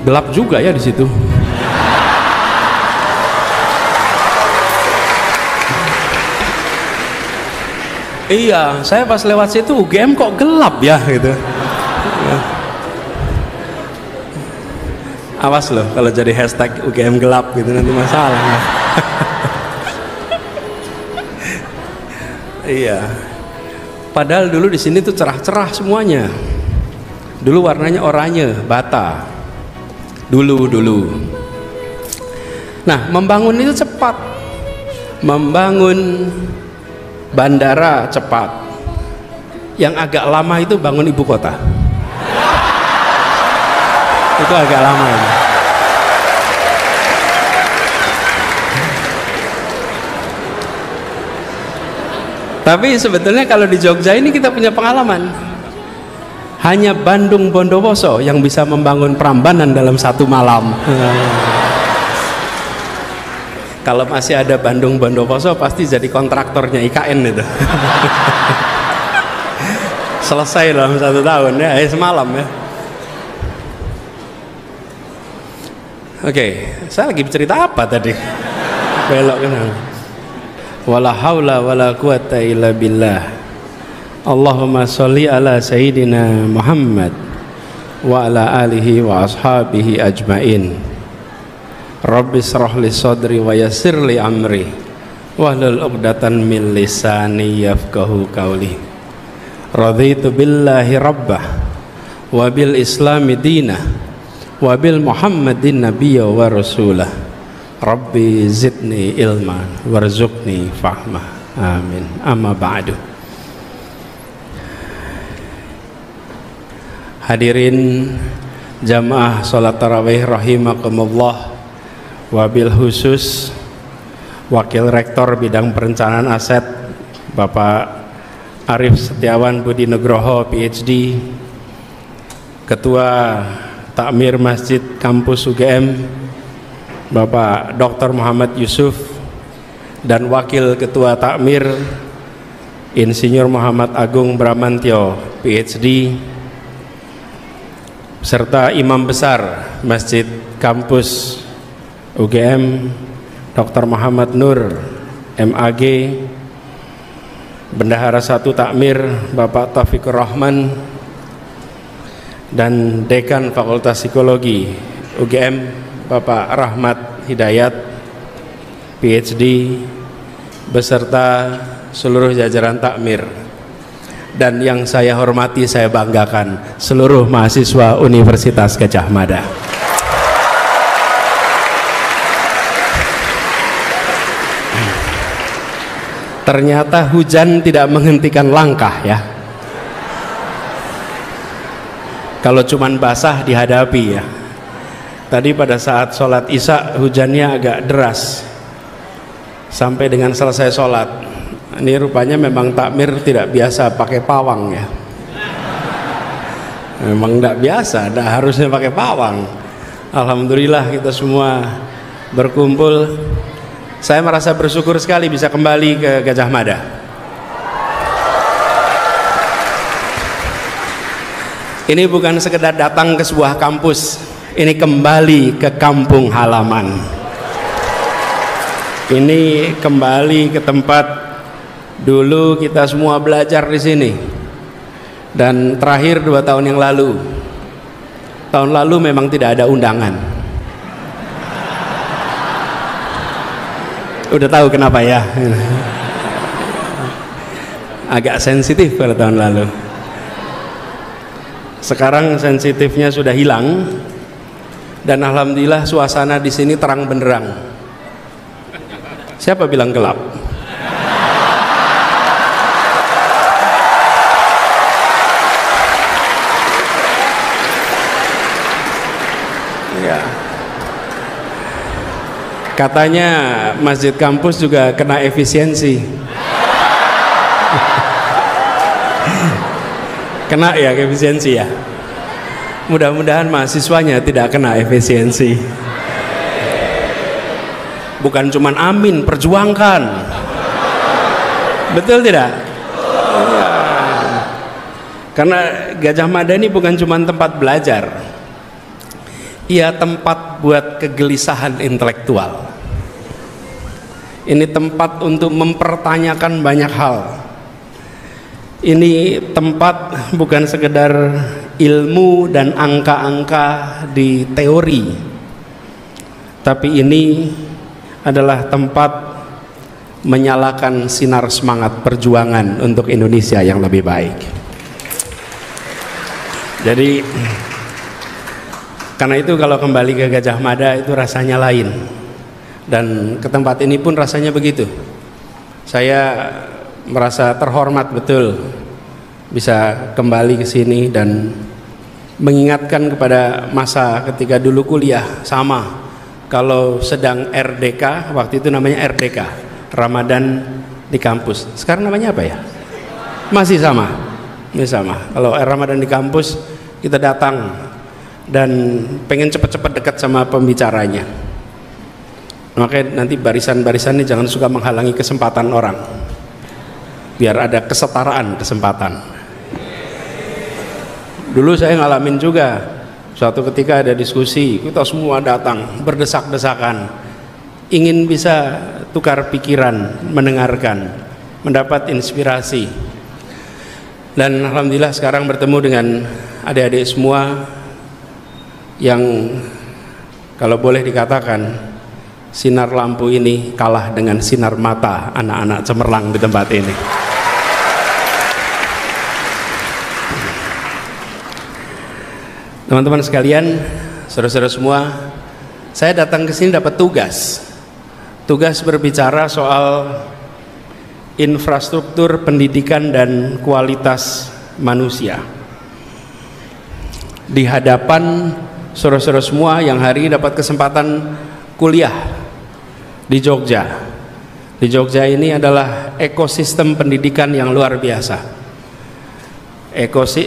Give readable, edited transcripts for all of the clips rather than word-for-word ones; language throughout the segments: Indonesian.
Gelap juga ya di situ. Iya, saya pas lewat situ UGM kok gelap ya gitu. Awas loh kalau jadi hashtag UGM gelap gitu, nanti masalah. Iya. Padahal dulu di sini tuh cerah-cerah semuanya. Dulu warnanya oranye, bata. Dulu. Nah, membangun itu cepat. Membangun bandara cepat. Yang agak lama itu bangun ibu kota. Itu agak lama ini. Tapi sebetulnya kalau di Jogja ini kita punya pengalaman. Hanya Bandung Bondowoso yang bisa membangun Prambanan dalam satu malam. Kalau masih ada Bandung Bondowoso pasti jadi kontraktornya IKN itu. Selesai dalam 1 tahun ya, semalam ya. Oke, saya lagi bercerita apa tadi? Belok kan. Wala haula wala quwata illa billah. Allahumma sholli ala sayyidina Muhammad wa ala alihi wa ashabihi ajmain. Rabbi shrah li sadri wa yassir li amri wahlul 'uqdatan min lisani yafqahu qawli. Raditu billahi rabbah wa bil islami dinah wa bil Muhammadin nabiyya wa rasulah. Rabbi zidni ilman warzuqni fahmah. Amin. Amma ba'du. Hadirin jamaah salat tarawih rahimakumullah, wabil khusus Wakil Rektor Bidang Perencanaan Aset Bapak Arif Setiawan Budi Nugroho PhD, Ketua Takmir Masjid Kampus UGM Bapak Dr. Muhammad Yusuf, dan Wakil Ketua Takmir Insinyur Muhammad Agung Bramantyo PhD, serta Imam Besar Masjid Kampus UGM Dr. Muhammad Nur MAG, Bendahara 1 Takmir Bapak Taufikur Rahman, dan Dekan Fakultas Psikologi UGM Bapak Rahmat Hidayat PhD, beserta seluruh jajaran takmir. Dan yang saya hormati, saya banggakan, seluruh mahasiswa Universitas Gadjah Mada. Ternyata hujan tidak menghentikan langkah ya. Kalau cuman basah dihadapi ya. Tadi pada saat sholat isya hujannya agak deras sampai dengan selesai sholat. Ini rupanya memang takmir tidak biasa pakai pawang ya. Memang tidak biasa, tidak harusnya pakai pawang. Alhamdulillah kita semua berkumpul. Saya merasa bersyukur sekali bisa kembali ke Gadjah Mada. Ini bukan sekedar datang ke sebuah kampus, ini kembali ke kampung halaman. Ini kembali ke tempat dulu kita semua belajar di sini. Dan terakhir 2 tahun yang lalu. Tahun lalu memang tidak ada undangan. Udah tahu kenapa ya? Agak sensitif pada tahun lalu. Sekarang sensitifnya sudah hilang. Dan alhamdulillah suasana di sini terang benderang. Siapa bilang gelap? Katanya masjid kampus juga kena efisiensi. Kena ya efisiensi ya. Mudah-mudahan mahasiswanya tidak kena efisiensi. Bukan cuman amin, perjuangkan. Betul tidak? Ya. Karena Gadjah Mada ini bukan cuma tempat belajar. ia tempat buat kegelisahan intelektual. Ini tempat untuk mempertanyakan banyak hal. Ini tempat bukan sekedar ilmu dan angka-angka di teori, tapi ini adalah tempat menyalakan sinar semangat perjuangan untuk Indonesia yang lebih baik. Jadi karena itu kalau kembali ke Gajah Mada itu rasanya lain, dan ke tempat ini pun rasanya begitu. Saya merasa terhormat betul bisa kembali ke sini dan mengingatkan kepada masa ketika dulu kuliah. Sama, kalau sedang RDK, waktu itu namanya RDK, Ramadan di kampus. Sekarang namanya apa ya? Masih sama. Ini sama. Kalau Ramadan di kampus kita datang dan pengen cepat-cepat dekat sama pembicaranya. Makanya nanti barisan-barisan ini jangan suka menghalangi kesempatan orang, biar ada kesetaraan kesempatan. Dulu saya ngalamin juga, suatu ketika ada diskusi, kita semua datang berdesak-desakan, ingin bisa tukar pikiran, mendengarkan, mendapat inspirasi. Dan alhamdulillah sekarang bertemu dengan adik-adik semua yang kalau boleh dikatakan sinar lampu ini kalah dengan sinar mata anak-anak cemerlang di tempat ini. Teman-teman sekalian, saudara-saudara semua, saya datang ke sini dapat tugas berbicara soal infrastruktur pendidikan dan kualitas manusia di hadapan saudara-saudara semua yang hari ini dapat kesempatan kuliah di Jogja. Di Jogja ini adalah ekosistem pendidikan yang luar biasa.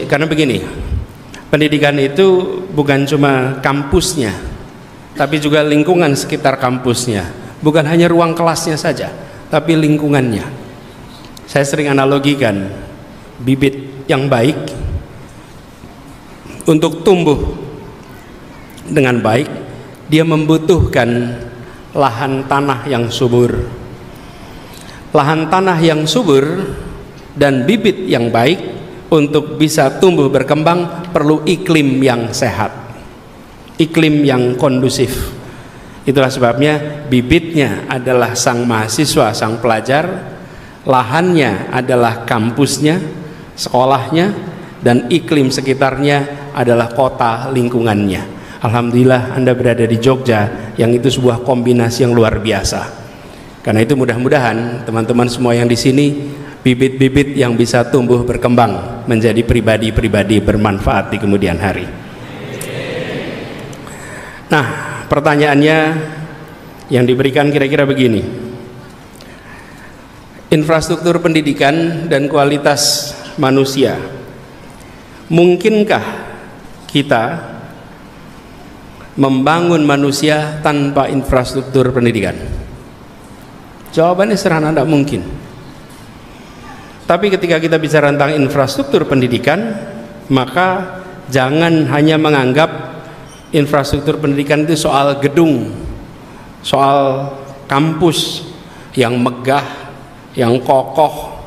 Karena begini, pendidikan itu bukan cuma kampusnya, tapi juga lingkungan sekitar kampusnya. Bukan hanya ruang kelasnya saja, tapi lingkungannya. Saya sering analogikan, bibit yang baik untuk tumbuh dengan baik, dia membutuhkan lahan tanah yang subur. Lahan tanah yang subur dan bibit yang baik untuk bisa tumbuh berkembang perlu iklim yang sehat, iklim yang kondusif. Itulah sebabnya bibitnya adalah sang mahasiswa, sang pelajar, lahannya adalah kampusnya, sekolahnya, dan iklim sekitarnya adalah kota lingkungannya. Alhamdulillah Anda berada di Jogja yang itu sebuah kombinasi yang luar biasa. Karena itu mudah-mudahan teman-teman semua yang di sini bibit-bibit yang bisa tumbuh berkembang menjadi pribadi-pribadi bermanfaat di kemudian hari. Nah, pertanyaannya yang diberikan kira-kira begini. Infrastruktur pendidikan dan kualitas manusia. Mungkinkah kita membangun manusia tanpa infrastruktur pendidikan? Jawabannya sederhana, tidak mungkin. Tapi ketika kita bicara tentang infrastruktur pendidikan, maka jangan hanya menganggap infrastruktur pendidikan itu soal gedung, soal kampus yang megah, yang kokoh.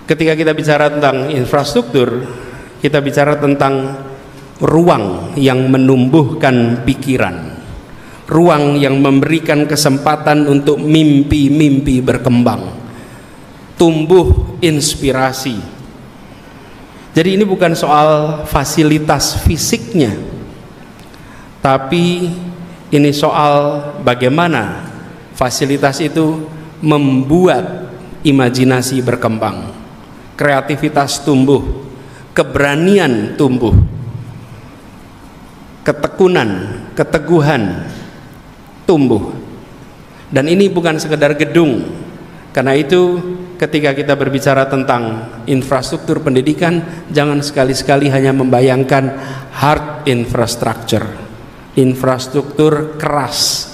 Ketika kita bicara tentang infrastruktur, kita bicara tentang ruang yang menumbuhkan pikiran, ruang yang memberikan kesempatan untuk mimpi-mimpi berkembang, tumbuh inspirasi. Jadi ini bukan soal fasilitas fisiknya, tapi ini soal bagaimana fasilitas itu membuat imajinasi berkembang, kreativitas tumbuh, keberanian tumbuh, ketekunan, keteguhan tumbuh. Dan ini bukan sekedar gedung. Karena itu ketika kita berbicara tentang infrastruktur pendidikan, jangan sekali-sekali hanya membayangkan hard infrastructure, infrastruktur keras.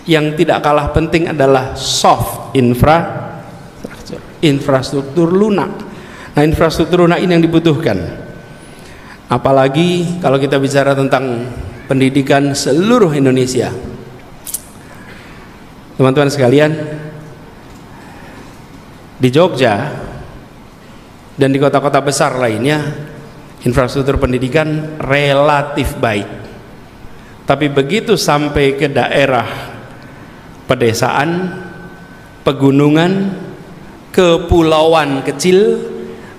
Yang tidak kalah penting adalah soft infrastructure, infrastruktur lunak. Nah, infrastruktur lunak ini yang dibutuhkan. Apalagi kalau kita bicara tentang pendidikan seluruh Indonesia. Teman-teman sekalian, di Jogja dan di kota-kota besar lainnya infrastruktur pendidikan relatif baik. Tapi begitu sampai ke daerah pedesaan, pegunungan, kepulauan kecil,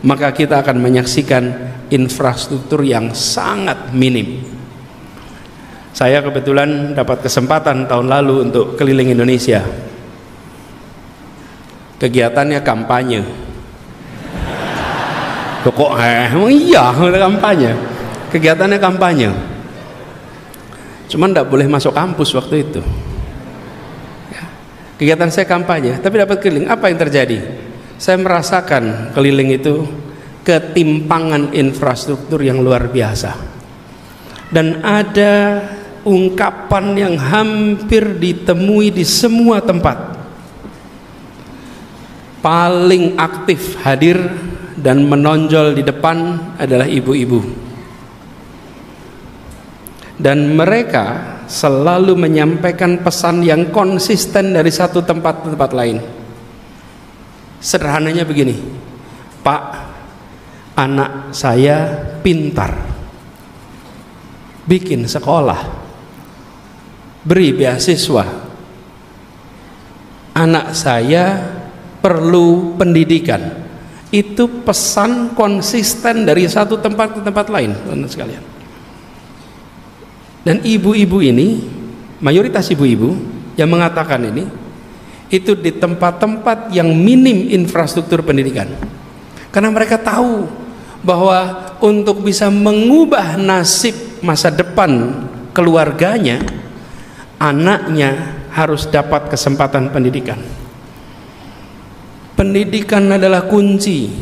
maka kita akan menyaksikan infrastruktur yang sangat minim. Saya kebetulan dapat kesempatan tahun lalu untuk keliling Indonesia. Kegiatannya kampanye. Kok emang iya kampanye? Kegiatannya kampanye. Cuman tidak boleh masuk kampus waktu itu. Kegiatan saya kampanye, tapi dapat keliling. Apa yang terjadi? Saya merasakan keliling itu ketimpangan infrastruktur yang luar biasa. Dan ada ungkapan yang hampir ditemui di semua tempat. Paling aktif hadir dan menonjol di depan adalah ibu-ibu. Dan mereka selalu menyampaikan pesan yang konsisten dari satu tempat ke tempat lain. Sederhananya begini, Pak, anak saya pintar, bikin sekolah, beri beasiswa. Anak saya perlu pendidikan. Itu pesan konsisten dari satu tempat ke tempat lain, teman-teman sekalian. Dan ibu-ibu ini, mayoritas ibu-ibu yang mengatakan ini, itu di tempat-tempat yang minim infrastruktur pendidikan. Karena mereka tahu bahwa untuk bisa mengubah nasib masa depan keluarganya, anaknya harus dapat kesempatan pendidikan. Pendidikan adalah kunci,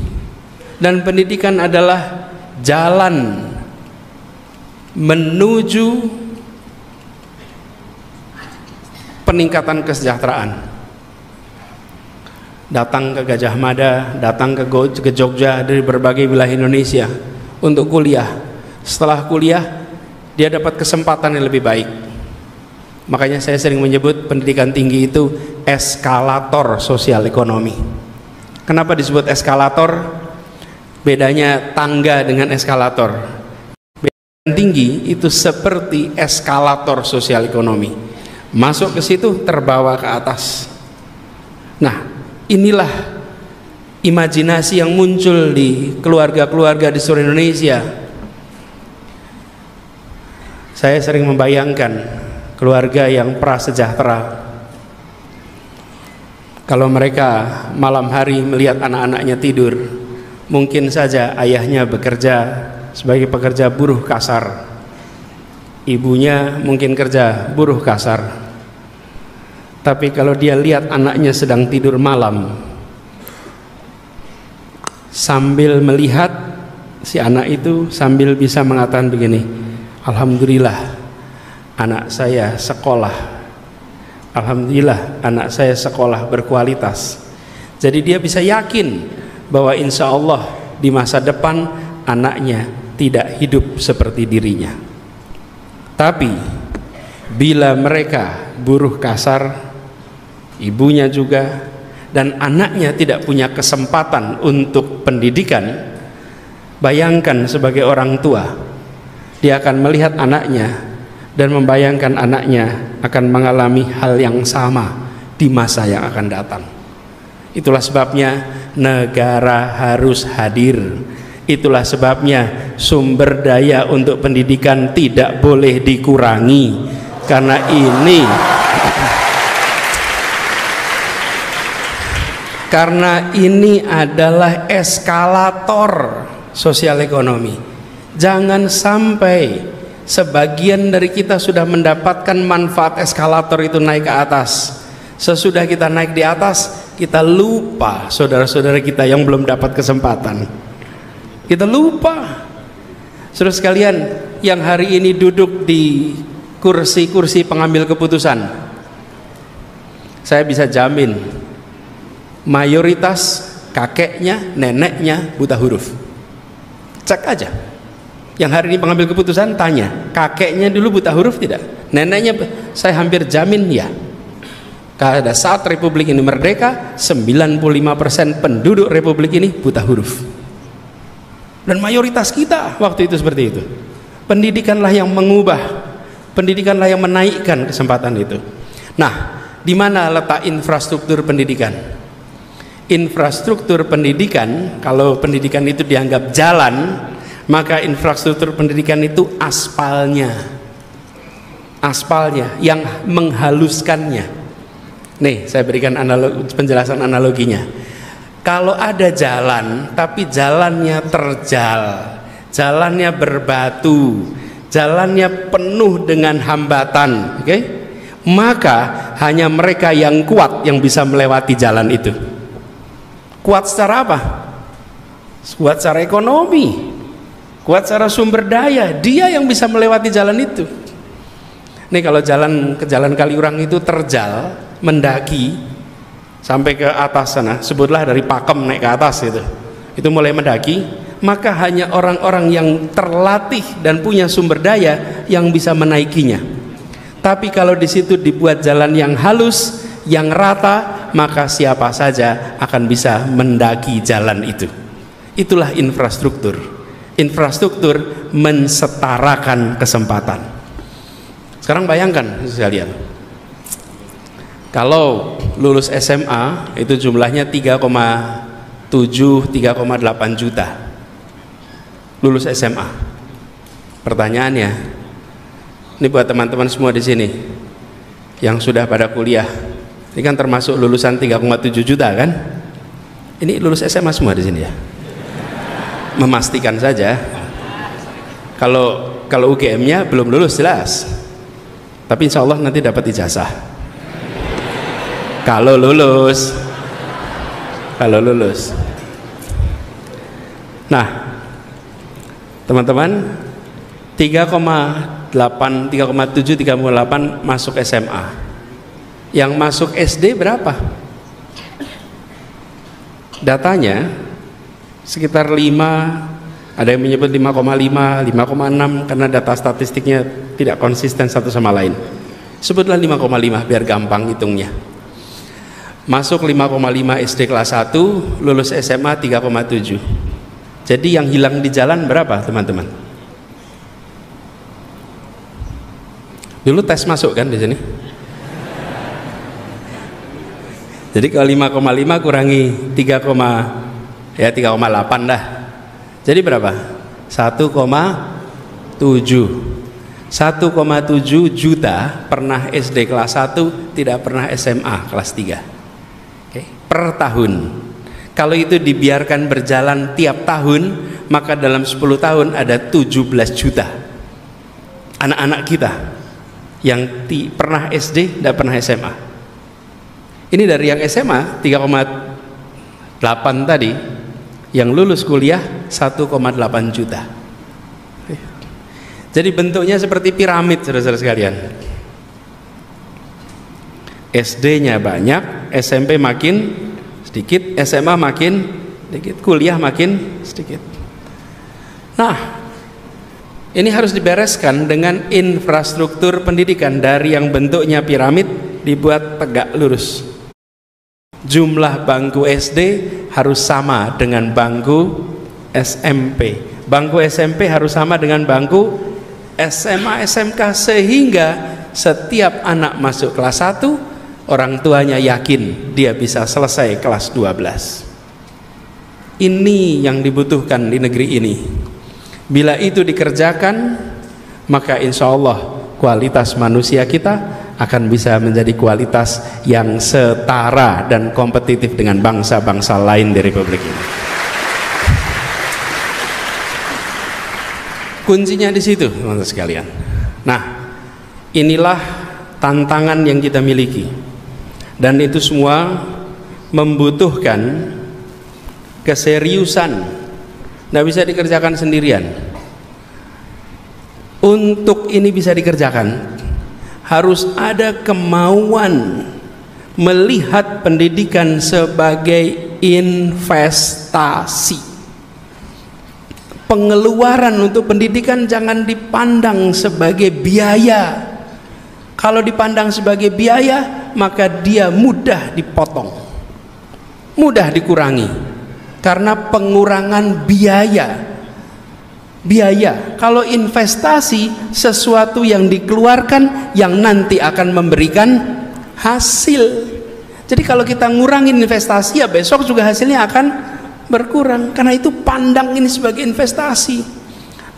dan pendidikan adalah jalan menuju peningkatan kesejahteraan. Datang ke Gajah Mada, datang ke Jogja dari berbagai wilayah Indonesia untuk kuliah. Setelah kuliah, dia dapat kesempatan yang lebih baik. Makanya saya sering menyebut pendidikan tinggi itu eskalator sosial ekonomi. Kenapa disebut eskalator? Bedanya tangga dengan eskalator. Pendidikan tinggi itu seperti eskalator sosial ekonomi. Masuk ke situ, terbawa ke atas. Nah, inilah imajinasi yang muncul di keluarga-keluarga di seluruh Indonesia. Saya sering membayangkan keluarga yang prasejahtera. Kalau mereka malam hari melihat anak-anaknya tidur, mungkin saja ayahnya bekerja sebagai pekerja buruh kasar, ibunya mungkin kerja buruh kasar. Tapi kalau dia lihat anaknya sedang tidur malam, sambil melihat si anak itu sambil bisa mengatakan begini, alhamdulillah anak saya sekolah, alhamdulillah anak saya sekolah berkualitas. Jadi dia bisa yakin bahwa insya Allah di masa depan anaknya tidak hidup seperti dirinya. Tapi bila mereka buruh kasar, ibunya juga, dan anaknya tidak punya kesempatan untuk pendidikan, bayangkan sebagai orang tua, dia akan melihat anaknya dan membayangkan anaknya akan mengalami hal yang sama di masa yang akan datang. Itulah sebabnya negara harus hadir. Itulah sebabnya sumber daya untuk pendidikan tidak boleh dikurangi. Karena ini adalah eskalator sosial ekonomi. Jangan sampai sebagian dari kita sudah mendapatkan manfaat eskalator itu naik ke atas. Sesudah kita naik di atas, kita lupa saudara-saudara kita yang belum dapat kesempatan. Kita lupa. Saudara sekalian yang hari ini duduk di kursi-kursi pengambil keputusan, saya bisa jamin mayoritas kakeknya, neneknya buta huruf. Cek aja. Yang hari ini pengambil keputusan tanya, kakeknya dulu buta huruf tidak? Neneknya, saya hampir jamin ya. Pada saat Republik ini merdeka, 95% penduduk Republik ini buta huruf. Dan mayoritas kita waktu itu seperti itu. Pendidikanlah yang mengubah, pendidikanlah yang menaikkan kesempatan itu. Nah, di mana letak infrastruktur pendidikan? Infrastruktur pendidikan, kalau pendidikan itu dianggap jalan, maka infrastruktur pendidikan itu aspalnya yang menghaluskannya. Nih, saya berikan penjelasan analoginya. Kalau ada jalan tapi jalannya terjal, jalannya berbatu, jalannya penuh dengan hambatan, oke? Maka hanya mereka yang kuat yang bisa melewati jalan itu. Kuat secara apa? Kuat secara ekonomi, kuat secara sumber daya, dia yang bisa melewati jalan itu. Nih, kalau ke jalan Kaliurang itu terjal, mendaki sampai ke atas sana, sebutlah dari Pakem naik ke atas itu mulai mendaki, maka hanya orang-orang yang terlatih dan punya sumber daya yang bisa menaikinya. Tapi kalau di situ dibuat jalan yang halus, yang rata, maka siapa saja akan bisa mendaki jalan itu. Itulah infrastruktur. Infrastruktur mensetarakan kesempatan. Sekarang bayangkan sekalian, kalau lulus SMA itu jumlahnya 3,7, 3,8 juta lulus SMA. Pertanyaannya, ini buat teman-teman semua di sini yang sudah pada kuliah, ini kan termasuk lulusan 3,7 juta kan? Ini lulus SMA semua di sini ya? Memastikan saja. Kalau UGM-nya belum lulus jelas, tapi insya Allah nanti dapat ijazah. Kalau lulus. Nah, teman-teman, 3,8, 3,7, 3,8 masuk SMA. Yang masuk SD berapa? Datanya sekitar 5, ada yang menyebut 5,5, 5,6 karena data statistiknya tidak konsisten satu sama lain. Sebutlah 5,5 biar gampang hitungnya. Masuk 5,5 SD kelas 1, lulus SMA 3,7. Jadi yang hilang di jalan berapa, teman-teman? Dulu tes masuk kan di sini? Jadi kalau 5,5 kurangi 3,8 dah. Jadi berapa? 1,7 juta pernah SD kelas 1, tidak pernah SMA kelas 3. Okay. Per tahun. Kalau itu dibiarkan berjalan tiap tahun, maka dalam 10 tahun ada 17 juta anak-anak kita yang pernah SD, tidak pernah SMA. Ini dari yang SMA 3,8 tadi, yang lulus kuliah 1,8 juta. Jadi bentuknya seperti piramid, saudara-saudara sekalian. SD-nya banyak, SMP makin sedikit, SMA makin sedikit, kuliah makin sedikit. Nah, ini harus dibereskan dengan infrastruktur pendidikan. Dari yang bentuknya piramid dibuat tegak lurus. Jumlah bangku SD harus sama dengan bangku SMP. Bangku SMP harus sama dengan bangku SMA, SMK, sehingga setiap anak masuk kelas 1, orang tuanya yakin dia bisa selesai kelas 12. Ini yang dibutuhkan di negeri ini. Bila itu dikerjakan, maka insya Allah kualitas manusia kita akan bisa menjadi kualitas yang setara dan kompetitif dengan bangsa-bangsa lain di Republik ini. Kuncinya di situ, teman-teman sekalian. Nah, inilah tantangan yang kita miliki, dan itu semua membutuhkan keseriusan. Tidak bisa dikerjakan sendirian. Untuk ini bisa dikerjakan, harus ada kemauan melihat pendidikan sebagai investasi. Pengeluaran untuk pendidikan jangan dipandang sebagai biaya. Kalau dipandang sebagai biaya, maka dia mudah dipotong, mudah dikurangi, karena pengurangan biaya. Kalau investasi, sesuatu yang dikeluarkan yang nanti akan memberikan hasil. Jadi kalau kita ngurangin investasi, ya besok juga hasilnya akan berkurang. Karena itu pandang ini sebagai investasi.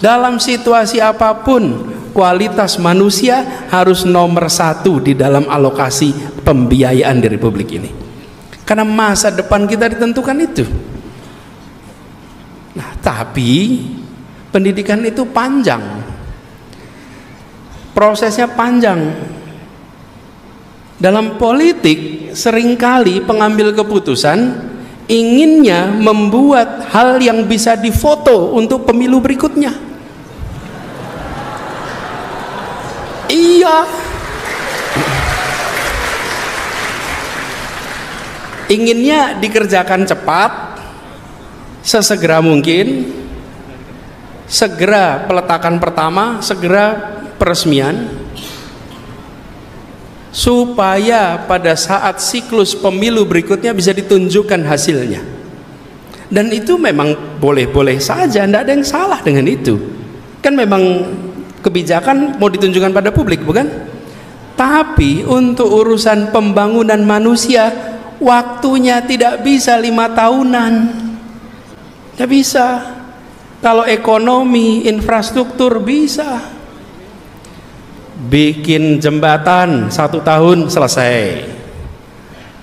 Dalam situasi apapun, kualitas manusia harus nomor satu di dalam alokasi pembiayaan di Republik ini. Karena masa depan kita ditentukan itu. Nah, tapi pendidikan itu panjang, prosesnya panjang. Dalam politik seringkali pengambil keputusan inginnya membuat hal yang bisa difoto untuk pemilu berikutnya. Iya, inginnya dikerjakan cepat, sesegera mungkin, segera peletakan pertama, segera peresmian, supaya pada saat siklus pemilu berikutnya bisa ditunjukkan hasilnya. Dan itu memang boleh-boleh saja, tidak ada yang salah dengan itu. Kan memang kebijakan mau ditunjukkan pada publik, bukan? Tapi untuk urusan pembangunan manusia, waktunya tidak bisa 5 tahunan, tidak bisa. Kalau ekonomi, infrastruktur bisa. Bikin jembatan 1 tahun selesai,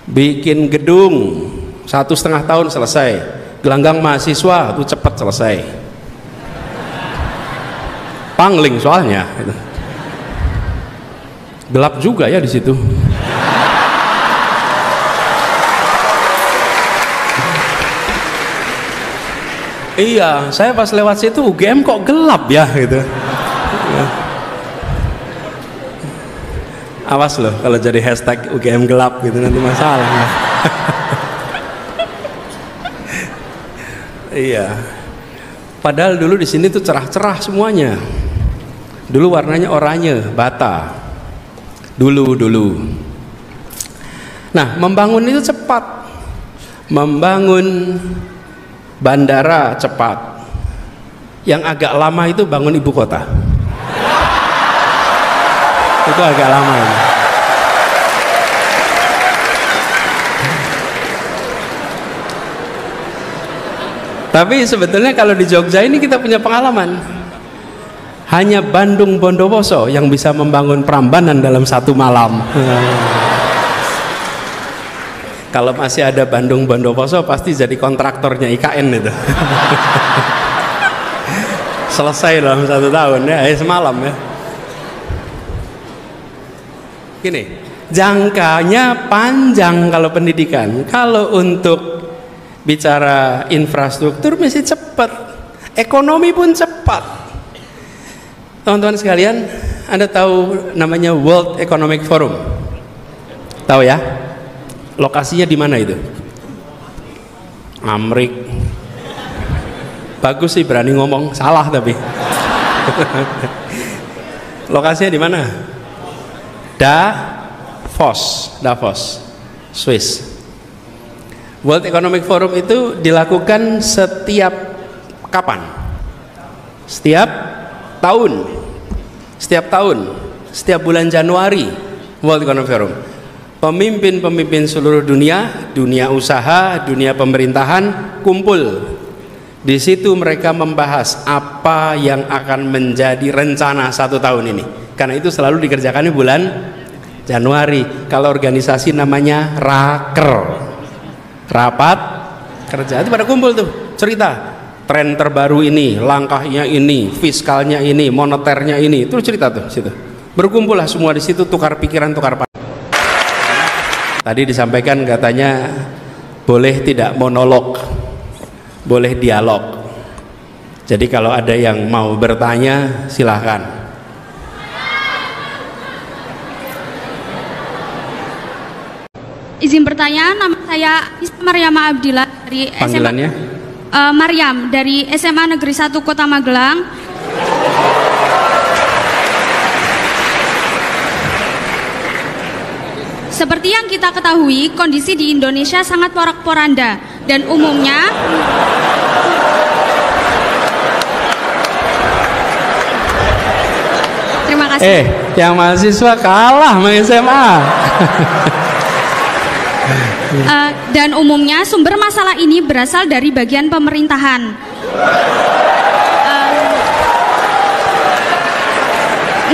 bikin gedung 1,5 tahun selesai, gelanggang mahasiswa itu cepat selesai. Pangling soalnya, gelap juga ya di situ. Iya, saya pas lewat situ UGM kok gelap ya gitu. Ya. Awas loh kalau jadi hashtag UGM gelap gitu, nanti masalah. Iya. Padahal dulu di sini tuh cerah-cerah semuanya. Dulu warnanya oranye, bata. Dulu. Nah, membangun itu cepat. Membangun bandara cepat. Yang agak lama itu bangun ibu kota. Itu agak lama ini. Tapi sebetulnya kalau di Jogja ini kita punya pengalaman. Hanya Bandung Bondowoso yang bisa membangun Prambanan dalam 1 malam. Kalau masih ada Bandung Bondowoso pasti jadi kontraktornya IKN itu. Selesai dalam 1 tahun ya, semalam ya. Gini, jangkanya panjang kalau pendidikan. Kalau untuk bicara infrastruktur mesti cepat, ekonomi pun cepat. Teman-teman sekalian, Anda tahu namanya World Economic Forum? Tahu ya? Lokasinya di mana itu? Amrik. Bagus sih berani ngomong, salah tapi. Lokasinya di mana? Davos, Swiss. World Economic Forum itu dilakukan setiap kapan? Setiap tahun, setiap bulan Januari. World Economic Forum. Pemimpin-pemimpin seluruh dunia, dunia usaha, dunia pemerintahan kumpul. Di situ mereka membahas apa yang akan menjadi rencana 1 tahun ini. Karena itu selalu dikerjakan di bulan Januari. Kalau organisasi namanya raker, rapat kerja. Itu pada kumpul tuh, cerita tren terbaru ini, langkahnya ini, fiskalnya ini, moneternya ini, terus cerita tuh situ. Berkumpullah semua di situ, tukar pikiran, tukar pandang. Tadi disampaikan katanya boleh tidak monolog, boleh dialog. Jadi kalau ada yang mau bertanya silahkan. Izin pertanyaan, nama saya Isma Maryama Abdillah dari Panggilannya? Maryam dari SMA Negeri 1 Kota Magelang. Seperti yang kita ketahui, kondisi di Indonesia sangat porak-poranda dan umumnya terima kasih. Yang mahasiswa kalah sama SMA. Dan umumnya sumber masalah ini berasal dari bagian pemerintahan.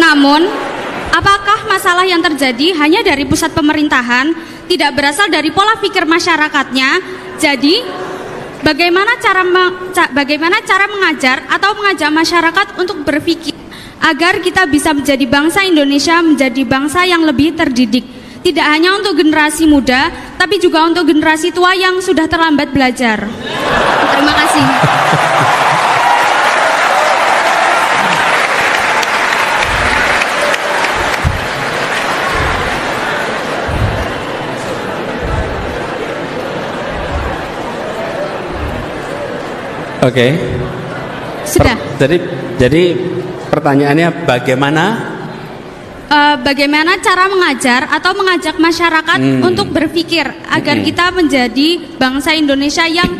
Namun, apakah masalah yang terjadi hanya dari pusat pemerintahan, tidak berasal dari pola pikir masyarakatnya? Jadi, bagaimana cara mengajar atau mengajak masyarakat untuk berpikir agar kita bisa menjadi bangsa Indonesia menjadi bangsa yang lebih terdidik? Tidak hanya untuk generasi muda, tapi juga untuk generasi tua yang sudah terlambat belajar. Terima kasih. Oke. Sudah. Jadi pertanyaannya bagaimana? Bagaimana cara mengajar atau mengajak masyarakat untuk berpikir agar kita menjadi bangsa Indonesia yang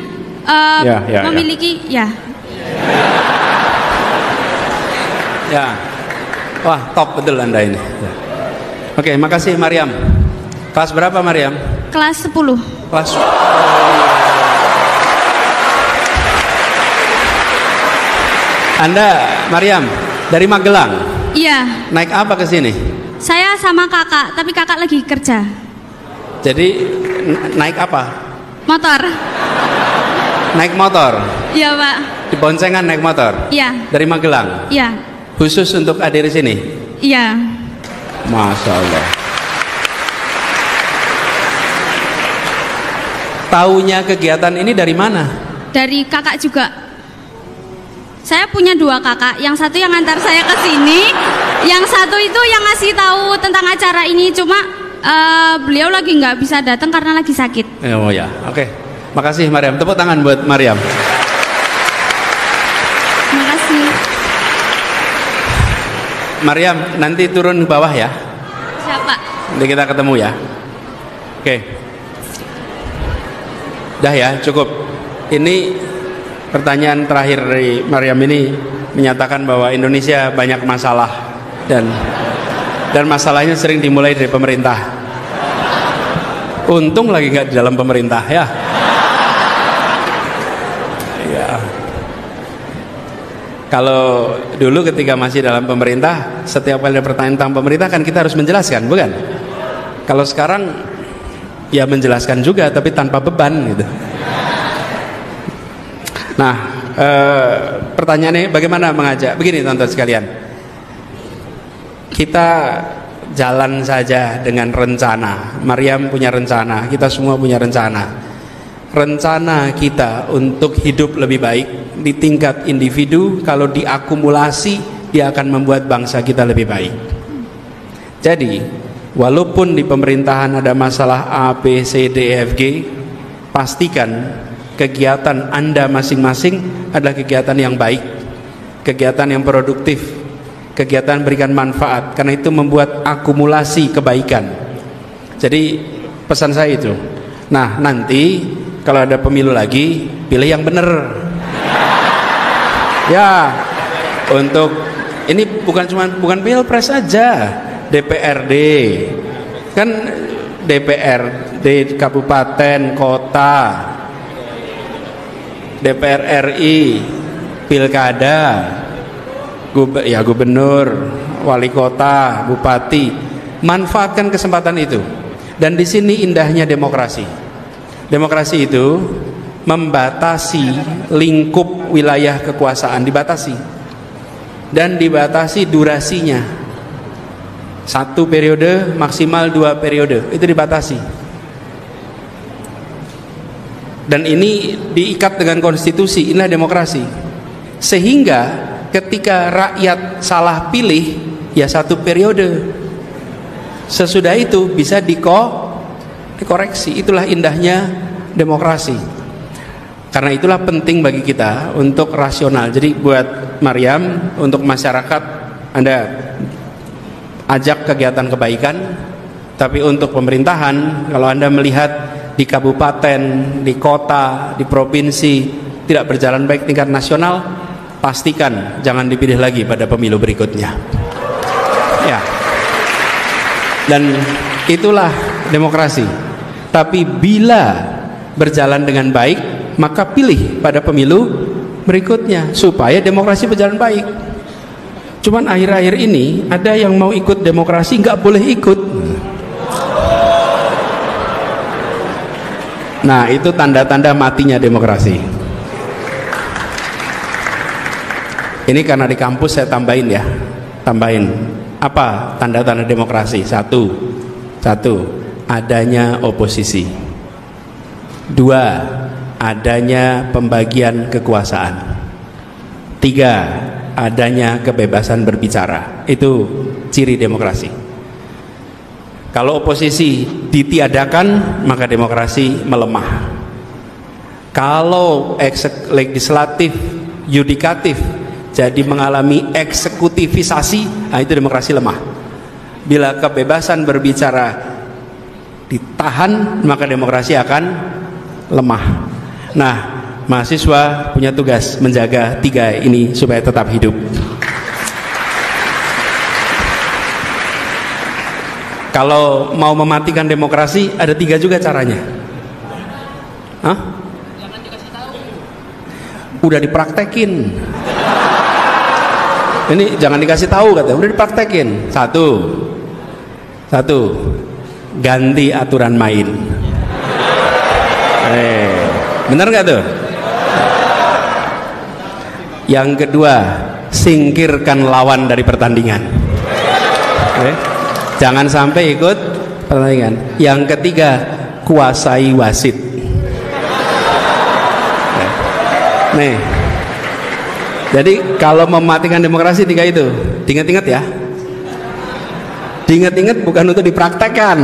memiliki ya. Wah, top betul Anda ini. Oke, makasih Maryam. Kelas berapa Maryam? Kelas 10. Kelas. Anda Maryam dari Magelang? Iya. Naik apa ke sini? Saya sama kakak, tapi kakak lagi kerja. Jadi naik apa? Motor. Naik motor? Iya Pak. Di boncengan naik motor? Iya. Dari Magelang? Iya. Khusus untuk hadir di sini? Iya. Masya Allah. Taunya kegiatan ini dari mana? Dari kakak juga. Saya punya 2 kakak, yang satu yang antar saya ke sini, yang satu itu yang ngasih tahu tentang acara ini. Cuma beliau lagi nggak bisa datang karena lagi sakit. Oh ya, oke. Makasih Maryam. Tepuk tangan buat Maryam. Terima kasih. Maryam, nanti turun ke bawah ya. Siapa? Nanti kita ketemu ya. Oke. Dah ya, cukup. Ini pertanyaan terakhir dari Maryam ini menyatakan bahwa Indonesia banyak masalah dan masalahnya sering dimulai dari pemerintah. Untung lagi nggak di dalam pemerintah ya. Ya. Kalau dulu ketika masih dalam pemerintah, setiap kali ada pertanyaan tentang pemerintah kan kita harus menjelaskan, bukan? Kalau sekarang ya menjelaskan juga tapi tanpa beban gitu. Nah, pertanyaannya bagaimana mengajak? Begini teman-teman sekalian, kita jalan saja dengan rencana. Maryam punya rencana, kita semua punya rencana. Rencana kita untuk hidup lebih baik di tingkat individu, kalau diakumulasi dia akan membuat bangsa kita lebih baik. Jadi, walaupun di pemerintahan ada masalah A, B, C, D, E, F, G, pastikan kegiatan Anda masing-masing adalah kegiatan yang baik, kegiatan yang produktif, kegiatan berikan manfaat, karena itu membuat akumulasi kebaikan. Jadi pesan saya itu. Nah, nanti kalau ada pemilu lagi, pilih yang benar. Ya, untuk ini bukan pilpres saja, DPRD kan, DPRD kabupaten, kota, DPR RI, pilkada, gubernur, wali kota, bupati, manfaatkan kesempatan itu. Dan di sini indahnya demokrasi. Demokrasi itu membatasi lingkup wilayah kekuasaan, dibatasi dan dibatasi durasinya. 1 periode maksimal 2 periode itu dibatasi. Dan ini diikat dengan konstitusi, inilah demokrasi. Sehingga ketika rakyat salah pilih, ya 1 periode. Sesudah itu bisa dikoreksi. Itulah indahnya demokrasi. Karena itulah penting bagi kita untuk rasional. Jadi buat Maryam, untuk masyarakat Anda ajak kegiatan kebaikan, tapi untuk pemerintahan, kalau Anda melihat di kabupaten, di kota, di provinsi tidak berjalan baik tingkat nasional, pastikan jangan dipilih lagi pada pemilu berikutnya. Ya. Dan itulah demokrasi. Tapi bila berjalan dengan baik, maka pilih pada pemilu berikutnya supaya demokrasi berjalan baik. Cuman akhir-akhir ini ada yang mau ikut demokrasi nggak boleh ikut. Nah, itu tanda-tanda matinya demokrasi. Ini karena di kampus saya tambahin ya, apa tanda-tanda demokrasi? Satu, adanya oposisi. Dua, adanya pembagian kekuasaan. Tiga, adanya kebebasan berbicara. Itu ciri demokrasi. Kalau oposisi ditiadakan, maka demokrasi melemah. Kalau legislatif, yudikatif jadi mengalami eksekutifisasi, nah itu demokrasi lemah. Bila kebebasan berbicara ditahan, maka demokrasi akan lemah. Nah, mahasiswa punya tugas menjaga tiga ini supaya tetap hidup. Kalau mau mematikan demokrasi, ada tiga juga caranya. Hah? Jangan dikasih tahu. Udah dipraktekin. Ini jangan dikasih tahu katanya, udah dipraktekin. Satu, ganti aturan main. Bener nggak tuh? Yang kedua, singkirkan lawan dari pertandingan. Jangan sampai ikut pertandingan. Yang ketiga, kuasai wasit. Nih, jadi kalau mematikan demokrasi tiga itu, diingat-ingat ya. Diingat-ingat bukan untuk dipraktekkan.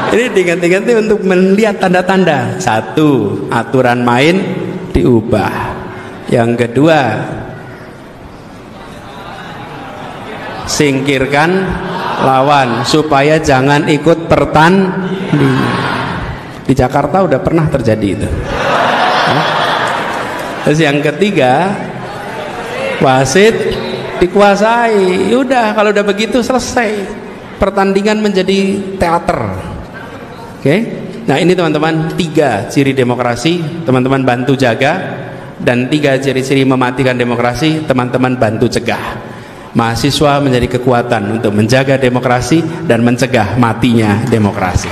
Ini diingat-ingat untuk melihat tanda-tanda. Satu, aturan main diubah. Yang kedua, singkirkan lawan supaya jangan ikut pertandingan. Di Jakarta udah pernah terjadi itu. Terus yang ketiga, wasit dikuasai. Udah, kalau udah begitu selesai. Pertandingan menjadi teater. Oke? Nah, ini teman-teman, tiga ciri demokrasi, teman-teman bantu jaga. Dan tiga ciri-ciri mematikan demokrasi, teman-teman bantu cegah. Mahasiswa menjadi kekuatan untuk menjaga demokrasi dan mencegah matinya demokrasi.